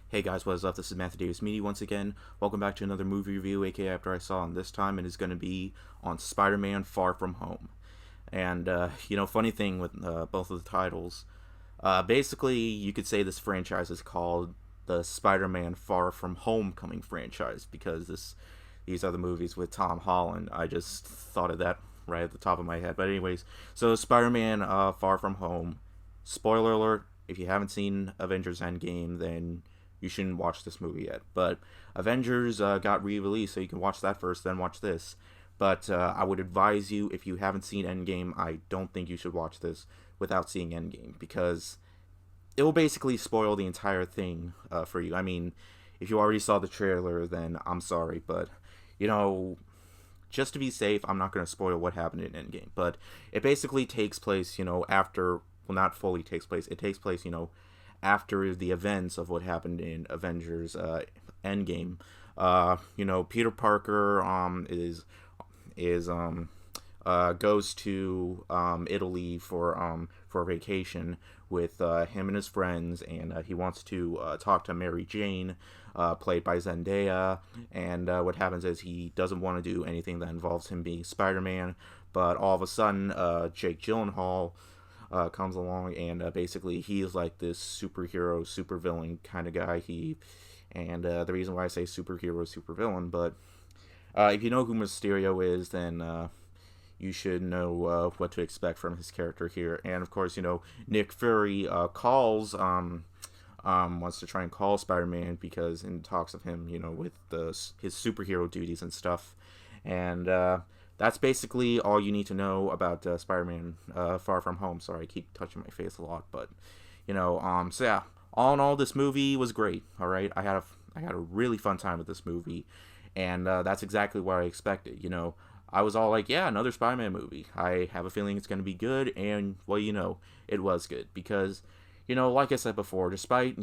Hey guys, what is up? This is Matthew Davis Media once again. Welcome back to another movie review, aka After I Saw, and this time it is going to be on Spider-Man Far From Home. And, funny thing with both of the titles, basically you could say this franchise is called the Spider-Man Far From Homecoming franchise because these are the movies with Tom Holland. I just thought of that right at the top of my head. But anyways, so Spider-Man Far From Home. Spoiler alert, if you haven't seen Avengers Endgame, then you shouldn't watch this movie yet. But Avengers got re-released, so you can watch that first, then watch this. But I would advise you, if you haven't seen Endgame, I don't think you should watch this without seeing Endgame because it will basically spoil the entire thing for you. I mean, if you already saw the trailer, then I'm sorry, but you know, just to be safe, I'm not going to spoil what happened in Endgame. But it basically takes place, after, well, not fully takes place. It takes place, after the events of what happened in Avengers Endgame. Peter Parker goes to Italy for a vacation with him and his friends, and he wants to talk to Mary Jane, played by Zendaya. And what happens is he doesn't want to do anything that involves him being Spider-Man, but all of a sudden, Jake Gyllenhaal comes along, and basically he's like this superhero, supervillain kind of guy. The reason why I say superhero, supervillain, but if you know who Mysterio is, then you should know what to expect from his character here. And of course, Nick Fury wants to try and call Spider-Man because in talks of him, with his superhero duties and stuff. And that's basically all you need to know about Spider-Man Far From Home. Sorry, I keep touching my face a lot, but so yeah, all in all, this movie was great. All right, I had a really fun time with this movie, and that's exactly what I expected. I was all like, yeah, another Spider-Man movie. I have a feeling it's going to be good, and well, it was good because, like I said before, despite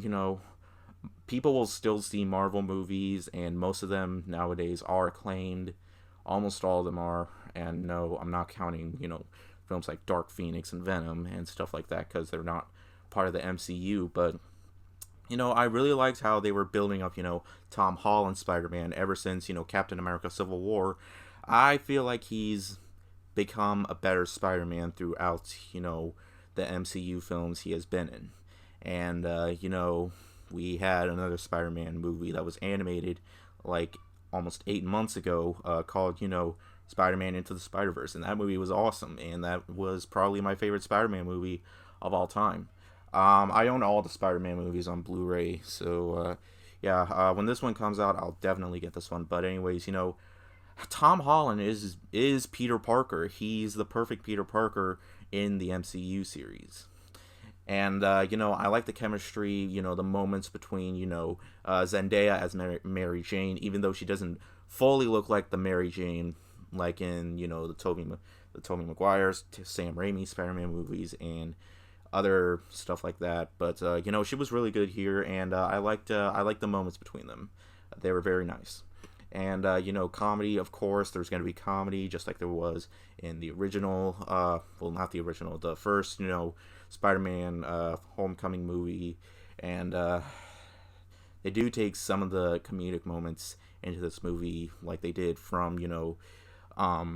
people will still see Marvel movies, and most of them nowadays are acclaimed. Almost all of them are, and no, I'm not counting, films like Dark Phoenix and Venom and stuff like that because they're not part of the MCU. But I really liked how they were building up, Tom Holland Spider-Man ever since, Captain America Civil War. I feel like he's become a better Spider-Man throughout, the MCU films he has been in. And, we had another Spider-Man movie that was animated like almost 8 months ago called, Spider-Man Into the Spider-Verse. And that movie was awesome. And that was probably my favorite Spider-Man movie of all time. I own all the Spider-Man movies on Blu-ray. So, when this one comes out, I'll definitely get this one. But anyways, Tom Holland is Peter Parker. He's the perfect Peter Parker in the MCU series. And I like the chemistry, the moments between, Zendaya as Mary Jane, even though she doesn't fully look like the Mary Jane like in, the Tobey Maguire's, Sam Raimi Spider-Man movies and other stuff like that. But she was really good here, and I liked the moments between them. They were very nice. And comedy, of course, there's going to be comedy just like there was in the original, well, not the original, the first, Spider-Man Homecoming movie. And they do take some of the comedic moments into this movie like they did from,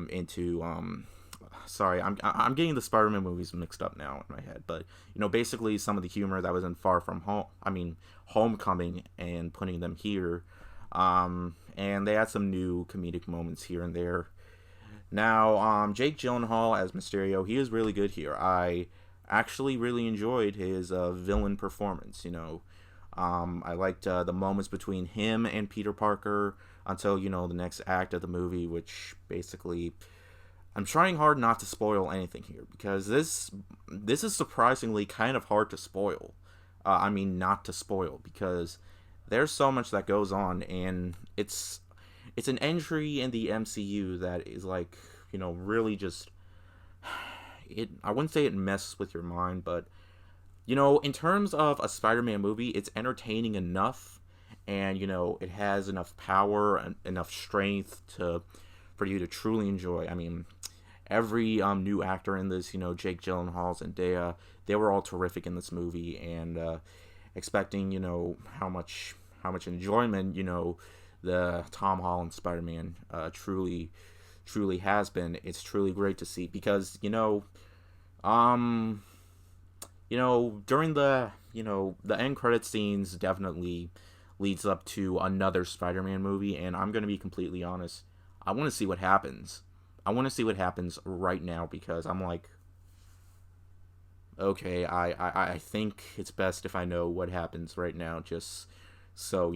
into sorry, I'm getting the Spider-Man movies mixed up now in my head, but basically some of the humor that was in Far From Home, Homecoming, and putting them here, and they had some new comedic moments here and there. Now, Jake Gyllenhaal as Mysterio, he is really good here. I actually really enjoyed his villain performance. I liked the moments between him and Peter Parker until the next act of the movie, which basically I'm trying hard not to spoil anything here because this is surprisingly kind of hard to spoil. Not to spoil because there's so much that goes on, and it's an entry in the MCU that is like really just it. I wouldn't say it messes with your mind, but in terms of a Spider-Man movie, it's entertaining enough, and it has enough power and enough strength for you to truly enjoy. Every new actor in this, Jake Gyllenhaal and Zendaya, they were all terrific in this movie, and expecting, how much enjoyment, the Tom Holland Spider-Man truly has been. It's truly great to see because, um during the end credit scenes definitely leads up to another Spider-Man movie, and I'm going to be completely honest. I want to see what happens. I want to see what happens right now because I'm like, okay, I think it's best if I know what happens right now, just so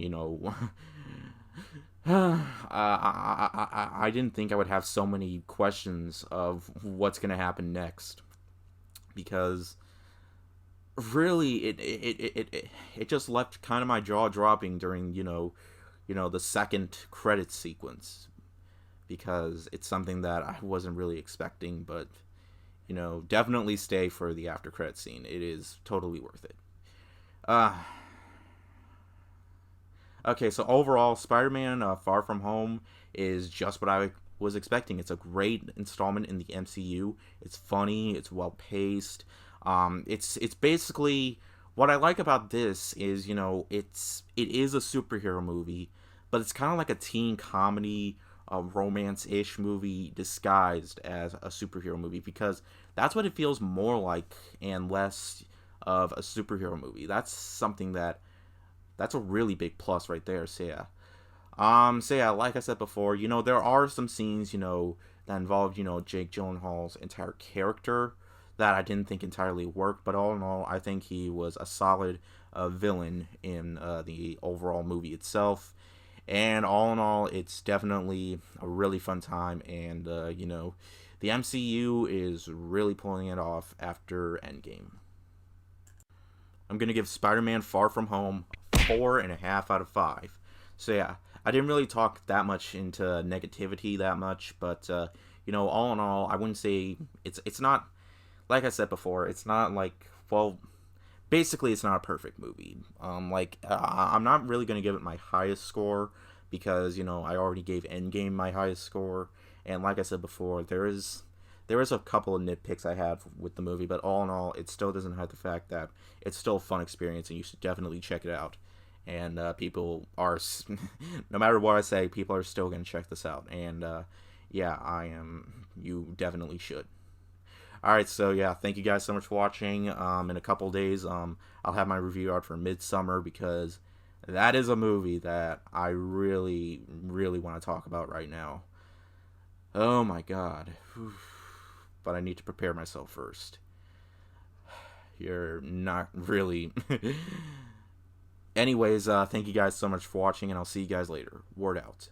I didn't think I would have so many questions of what's gonna happen next because really it just left kind of my jaw dropping during the second credit sequence because it's something that I wasn't really expecting, but definitely stay for the after credit scene. It is totally worth it. Uh okay, so overall, Spider-Man: Far From Home is just what I was expecting. It's a great installment in the MCU. It's funny. It's well paced. It's basically what I like about this is it is a superhero movie, but it's kind of like a teen comedy, romance ish movie disguised as a superhero movie because that's what it feels more like and less of a superhero movie. That's a really big plus right there. So yeah, like I said before, there are some scenes, that involved, Jake Gyllenhaal's entire character that I didn't think entirely worked, but all in all, I think he was a solid villain in the overall movie itself. And all in all, it's definitely a really fun time, and the MCU is really pulling it off after Endgame. I'm gonna give Spider-Man: Far From Home 4.5 out of 5. So yeah, I didn't really talk that much into negativity that much, but all in all, I wouldn't say it's not like I said before. It's not like, well, basically it's not a perfect movie. I'm not really gonna give it my highest score because I already gave Endgame my highest score, and like I said before, there is a couple of nitpicks I have with the movie, but all in all, it still doesn't hide the fact that it's still a fun experience, and you should definitely check it out. And people are, no matter what I say, people are still gonna check this out. And yeah, I am. You definitely should. All right, so yeah, thank you guys so much for watching. In a couple days, I'll have my review out for Midsummer because that is a movie that I really, really want to talk about right now. Oh my god. But I need to prepare myself first. You're not really. Anyways, thank you guys so much for watching, and I'll see you guys later. Word out.